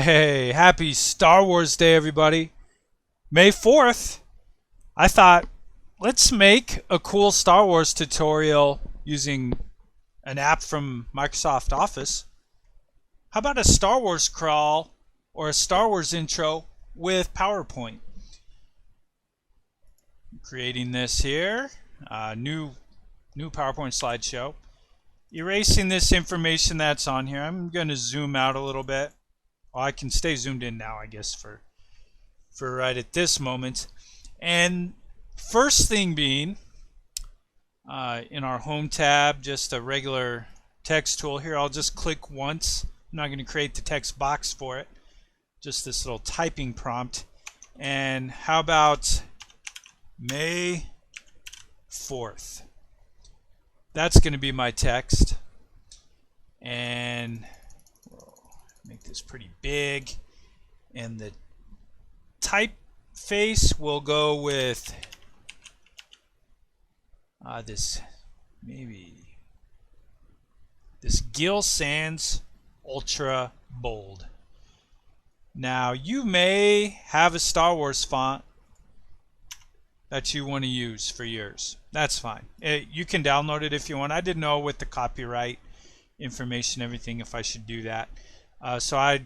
Hey, happy Star Wars Day, everybody. May 4th. I thought, let's make a cool Star Wars tutorial using an app from Microsoft Office. How about a Star Wars crawl or a Star Wars intro with PowerPoint? I'm creating this here, new PowerPoint slideshow. Erasing this information that's on here. I'm going to zoom out a little bit. Well, I can stay zoomed in now, I guess, for right at this moment. And first thing being, in our home tab, just a regular text tool here. I'll just click once. I'm not going to create the text box for it. Just this little typing prompt. And how about May 4th? That's going to be my text. And make this pretty big, and the typeface will go with this Gill Sans Ultra Bold. Now you may have a Star Wars font that you want to use for yours. That's fine. You can download it if you want. I didn't know with the copyright information, everything, if I should do that. So I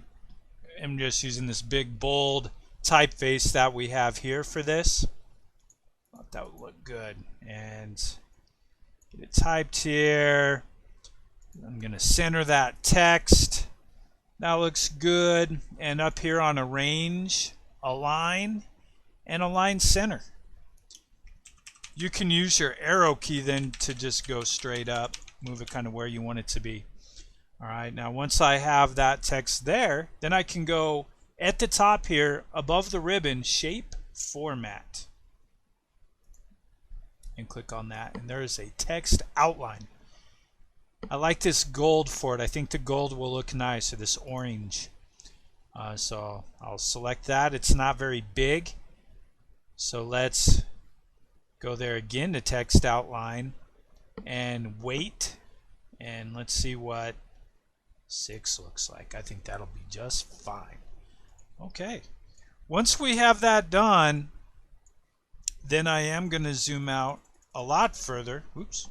am just using this big bold typeface that we have here for this. Thought that would look good. And get it typed here. I'm going to center that text. That looks good. And up here on arrange, align, and align center. You can use your arrow key then to just go straight up, move it kind of where you want it to be. Alright, now once I have that text there, then I can go at the top here, above the ribbon, Shape Format. And click on that, and there is a text outline. I like this gold for it. I think the gold will look nice, or this orange. So I'll select that. It's not very big. So let's go there again to text outline and weight. And let's see what 6 looks like. I think that'll be just fine. Okay. Once we have that done, then I am going to zoom out a lot further. Oops.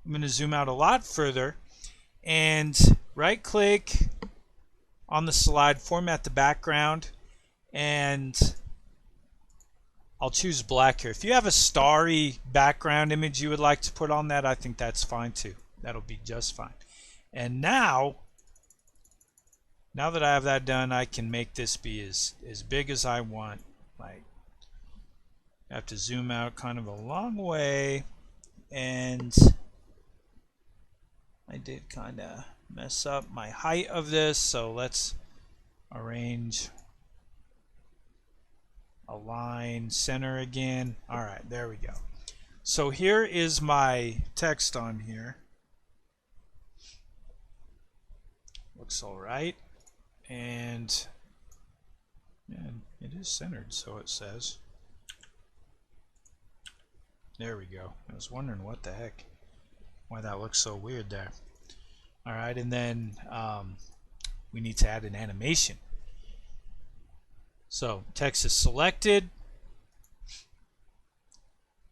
I'm going to zoom out a lot further and right click on the slide, format the background, and I'll choose black here. If you have a starry background image you would like to put on that, I think that's fine too. That'll be just fine. And now that I have that done, I can make this be as big as I want. Like, I have to zoom out kind of a long way, and I did kind of mess up my height of this, so let's arrange, align, center again. Alright, there we go. So here is my text on here. Looks alright, and it is centered, so it says. There we go. I was wondering what the heck, why that looks so weird there. Alright, and then we need to add an animation. So text is selected,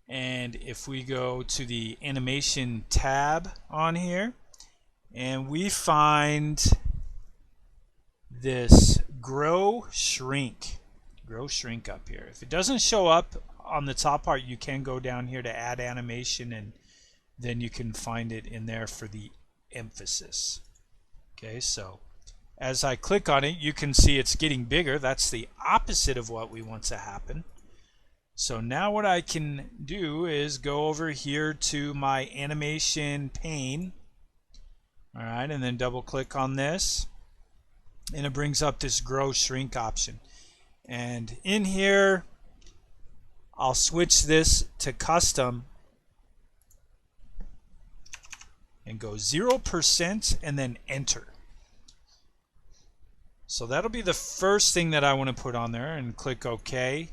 and if we go to the animation tab on here, and we find this grow shrink up here. If it doesn't show up on the top part, you can go down here to add animation, and then you can find it in there for the emphasis. Okay, so as I click on it, you can see it's getting bigger. That's the opposite of what we want to happen. So now what I can do is go over here to my animation pane. Alright, and then double click on this, and it brings up this grow shrink option. And in here, I'll switch this to custom and go 0% and then enter. So that'll be the first thing that I want to put on there, and click OK.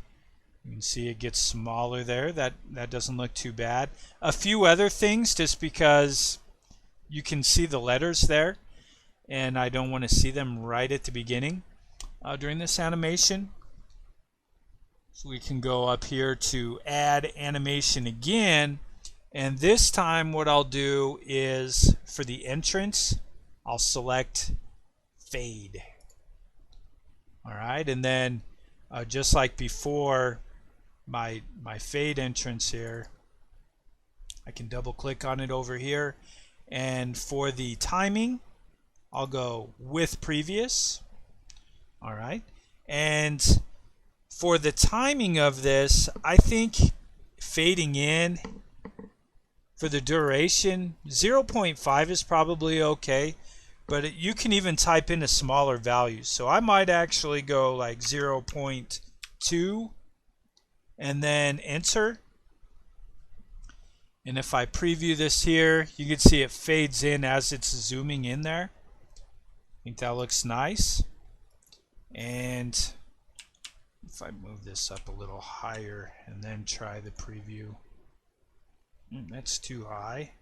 You can see it gets smaller there. That doesn't look too bad. A few other things, just because you can see the letters there. and I don't want to see them right at the beginning during this animation. So we can go up here to add animation again, and this time what I'll do is for the entrance I'll select fade. Alright, and then just like before, my fade entrance here, I can double click on it over here, and for the timing I'll go with previous. Alright, and for the timing of this, I think fading in for the duration 0.5 is probably okay, but you can even type in a smaller value. So I might actually go like 0.2 and then enter. And if I preview this here, you can see it fades in as it's zooming in there. I think that looks nice. And if I move this up a little higher and then try the preview, that's too high.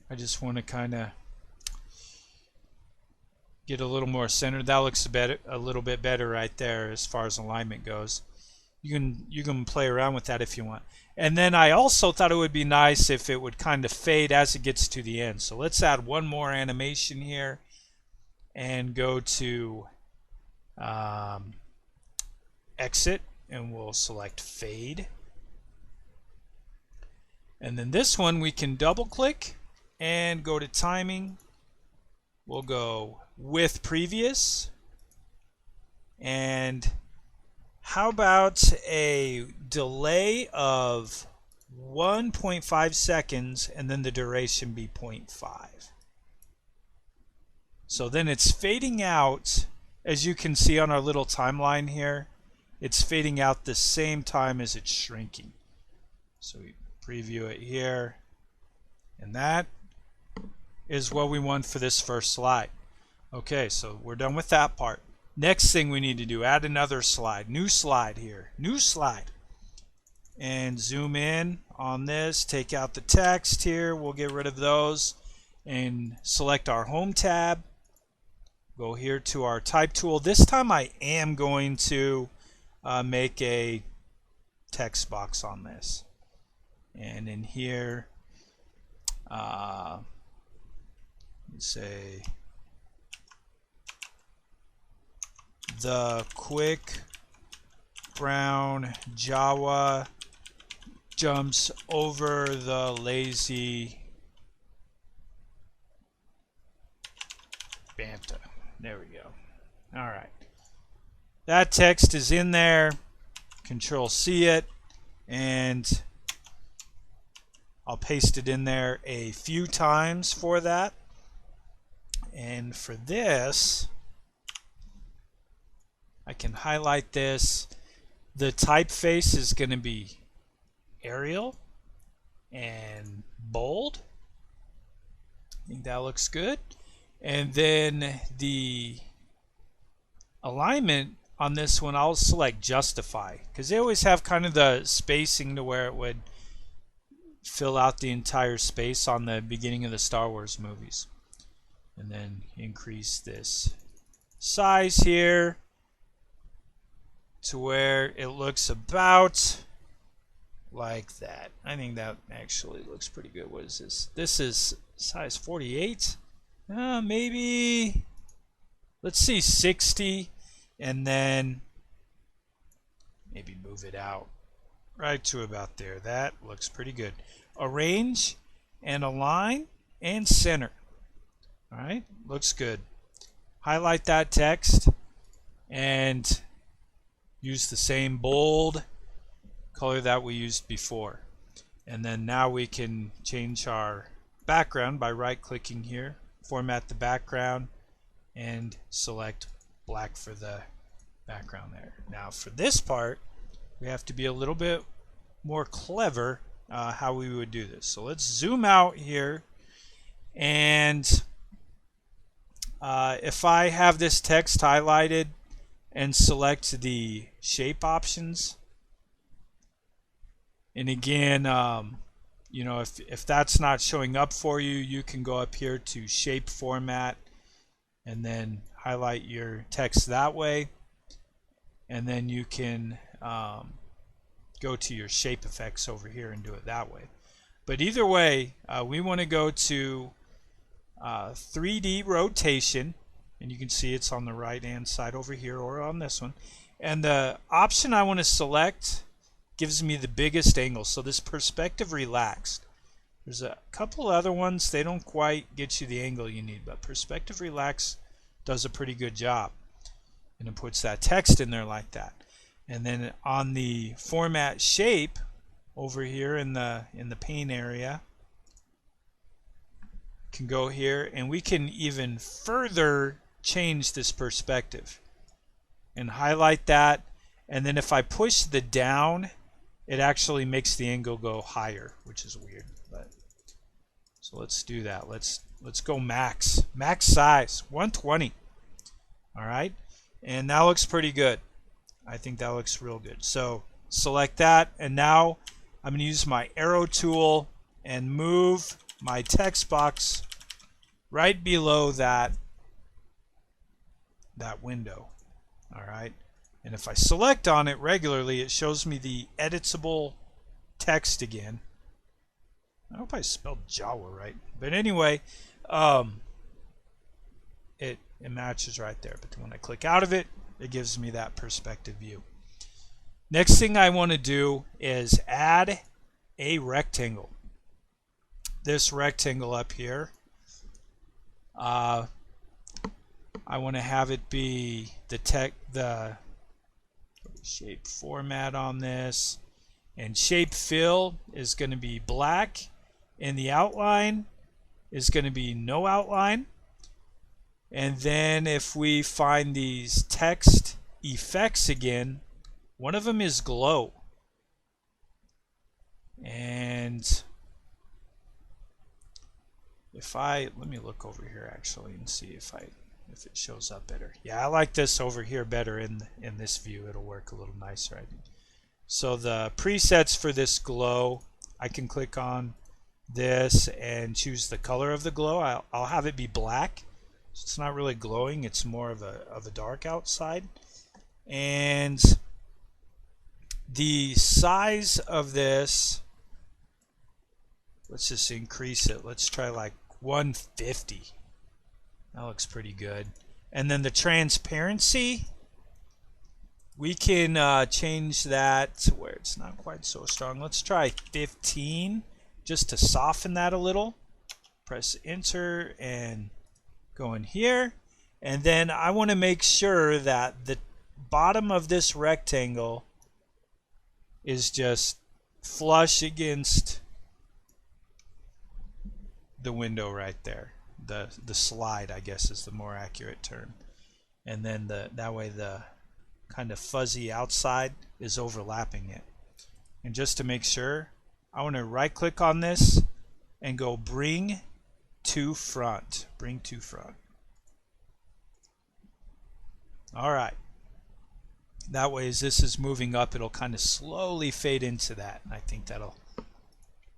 I just want to kind of get a little more centered. That looks a little bit better right there as far as alignment goes. You can play around with that if you want. And then I also thought it would be nice if it would kind of fade as it gets to the end. So let's add one more animation here and go to exit, and we'll select fade. And then this one we can double click and go to timing. We'll go with previous, and how about a delay of 1.5 seconds and then the duration be 0.5. So then it's fading out, as you can see on our little timeline here, it's fading out the same time as it's shrinking. So we preview it here, and that is what we want for this first slide. Okay, so we're done with that part. Next thing we need to do, add another slide. New slide here. New slide. And zoom in on this. Take out the text here. We'll get rid of those. And select our Home tab. Go here to our Type tool. This time I am going to make a text box on this. And in here, let's say the quick brown Jawa jumps over the lazy Banta. There we go. All right. That text is in there. Control C it, and I'll paste it in there a few times for that. And for this, I can highlight this. The typeface is going to be Arial and bold. I think that looks good. And then the alignment on this one, I'll select Justify, because they always have kind of the spacing to where it would fill out the entire space on the beginning of the Star Wars movies. And then increase this size here to where it looks about like that. I think that actually looks pretty good. What is this? This is size 48. Maybe, let's see, 60, and then maybe move it out right to about there. That looks pretty good. Arrange and align and center. All right, looks good. Highlight that text and use the same bold color that we used before. And then now we can change our background by right-clicking here, format the background, and select black for the background there. Now for this part, we have to be a little bit more clever how we would do this. So let's zoom out here, and if I have this text highlighted and select the shape options, and again if that's not showing up for you, you can go up here to shape format and then highlight your text that way, and then you can go to your shape effects over here and do it that way. But either way, we want to go to 3D rotation, and you can see it's on the right hand side over here or on this one, and the option I want to select gives me the biggest angle. So this perspective relaxed, there's a couple other ones, they don't quite get you the angle you need, but perspective relaxed does a pretty good job, and it puts that text in there like that. And then on the format shape over here in the pane area, can go here and we can even further change this perspective and highlight that, and then if I push the down, it actually makes the angle go higher, which is weird. But so let's do that. Let's go max size 120. All right, and that looks pretty good. I think that looks real good. So select that, and now I'm going to use my arrow tool and move my text box right below that window. All right, and if I select on it regularly, it shows me the editable text again. I hope I spelled Jawa right, but anyway, it matches right there. But when I click out of it, it gives me that perspective view. Next thing I want to do is add a rectangle. This rectangle up here, I want to have it be the shape format on this, and shape fill is going to be black, and the outline is going to be no outline. And then if we find these text effects again, one of them is glow, and let me look over here actually and see if it shows up better. Yeah, I like this over here better in this view. It'll work a little nicer, I think. So the presets for this glow, I can click on this and choose the color of the glow. I'll have it be black. So it's not really glowing, it's more of a dark outside. And the size of this, let's just increase it. Let's try like 150. That looks pretty good. And then the transparency, we can change that to where it's not quite so strong. Let's try 15 just to soften that a little. Press enter and go in here. And then I want to make sure that the bottom of this rectangle is just flush against the window right there. The slide, I guess, is the more accurate term. And then that way the kind of fuzzy outside is overlapping it. And just to make sure, I want to right click on this and go bring to front. Bring to front. Alright. That way as this is moving up, it'll kind of slowly fade into that. And I think that'll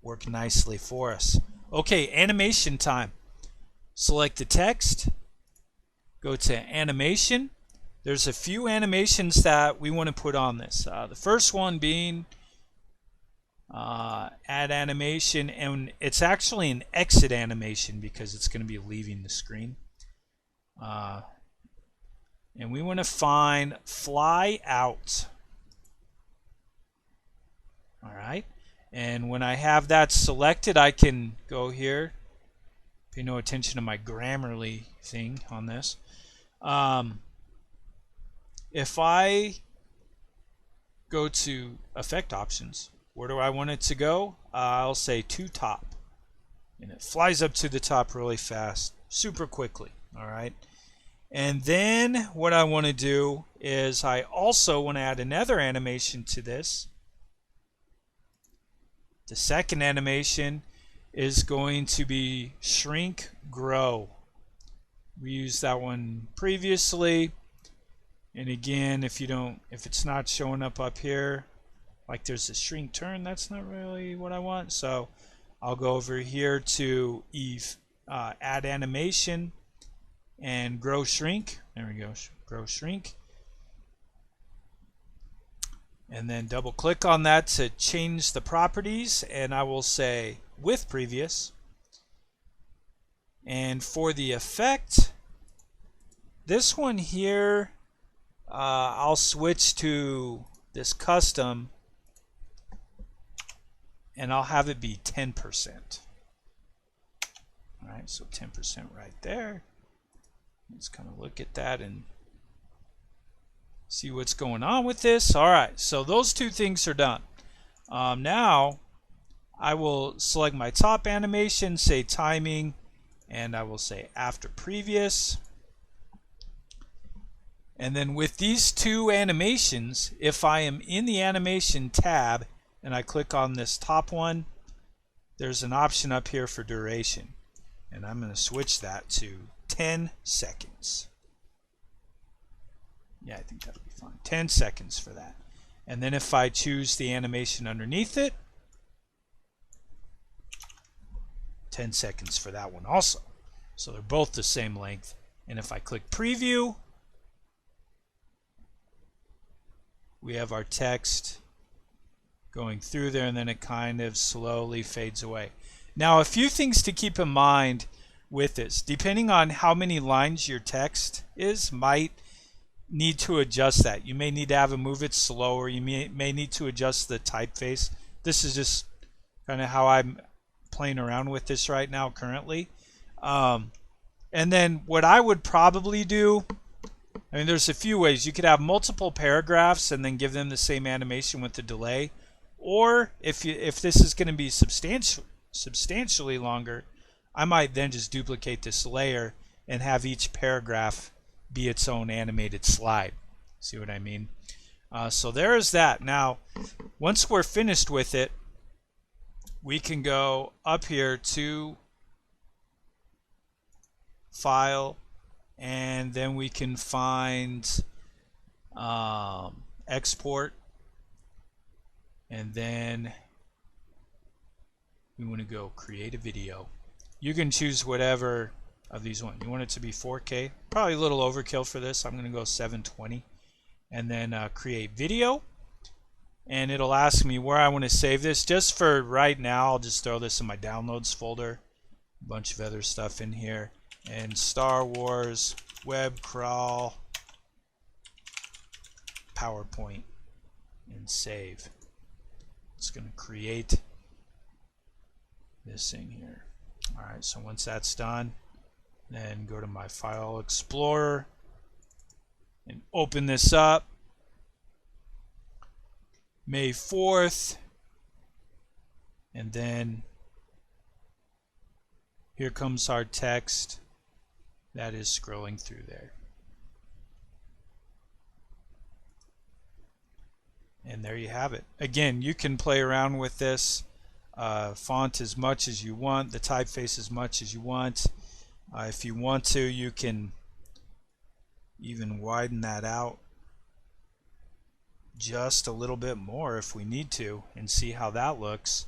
work nicely for us. Okay, animation time. Select the text, go to animation. There's a few animations that we want to put on this. The first one being add animation, and it's actually an exit animation because it's going to be leaving the screen. And we want to find fly out. All right, and when I have that selected, I can go here. Pay no attention to my Grammarly thing on this. If I go to effect options, where do I want it to go? I'll say to top, and it flies up to the top really fast, super quickly. All right, and then what I want to do is I also want to add another animation to this. The second animation is going to be shrink grow. We used that one previously, and again, if it's not showing up here, like there's a shrink turn, that's not really what I want. So I'll go over here to add animation and grow shrink. There we go, grow shrink. And then double click on that to change the properties, and I will say with previous. And for the effect, this one here, I'll switch to this custom, and I'll have it be 10%. All right, so 10% right there. Let's kind of look at that and see what's going on with this. All right, so those two things are done. Now I will select my top animation, say timing, and I will say after previous. And then with these two animations, if I am in the animation tab and I click on this top one, there's an option up here for duration. And I'm going to switch that to 10 seconds. Yeah, I think that'll be fine. 10 seconds for that. And then if I choose the animation underneath it, 10 seconds for that one also. So they're both the same length. And if I click preview, we have our text going through there, and then it kind of slowly fades away. Now, a few things to keep in mind with this. Depending on how many lines your text is, might need to adjust that. You may need to have it move it slower. You may need to adjust the typeface. This is just kind of how I'm playing around with this right now currently. And then what I would probably do, I mean, there's a few ways. You could have multiple paragraphs and then give them the same animation with the delay. Or if this is going to be substantially longer, I might then just duplicate this layer and have each paragraph be its own animated slide. See what I mean? So there is that. Now, once we're finished with it, we can go up here to File, and then we can find Export, and then we want to go Create a Video. You can choose whatever of these ones. You want it to be 4K, probably a little overkill for this. I'm going to go 720, and then Create Video, and it'll ask me where I want to save this. Just for right now, I'll just throw this in my downloads folder. A bunch of other stuff in here, and Star Wars web crawl PowerPoint, and save. It's going to create this thing here. Alright, so once that's done, then go to my File Explorer and open this up. May 4th, and then here comes our text that is scrolling through there. And there you have it. Again, you can play around with this font as much as you want, the typeface as much as you want. If you want to, you can even widen that out just a little bit more if we need to, and see how that looks.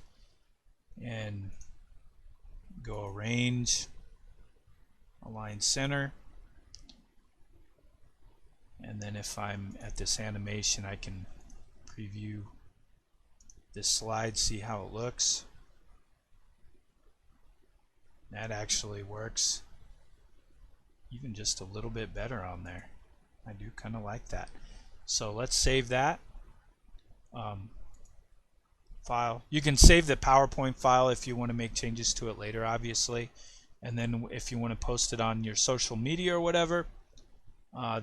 And go Arrange, Align Center, and then if I'm at this animation, I can preview this slide, see how it looks. That actually works even just a little bit better on there. I do kind of like that. So let's save that file. You can save the PowerPoint file if you want to make changes to it later, obviously. And then if you want to post it on your social media or whatever,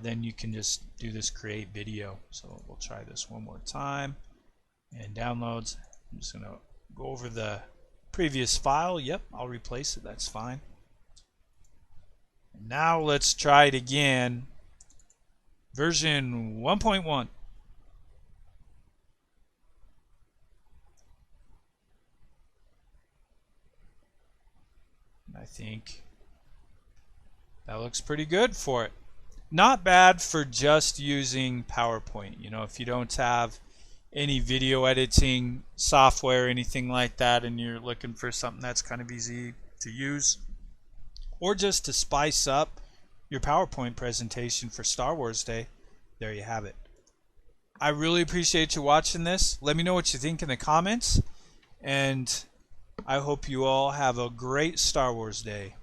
then you can just do this Create Video. So we'll try this one more time. And downloads, I'm just going to go over the previous file. Yep, I'll replace it. That's fine. And now let's try it again. Version 1.1. I think that looks pretty good for it. Not bad for just using PowerPoint. You know, if you don't have any video editing software, anything like that, and you're looking for something that's kind of easy to use, or just to spice up your PowerPoint presentation for Star Wars Day, there you have it. I really appreciate you watching this. Let me know what you think in the comments, and I hope you all have a great Star Wars Day.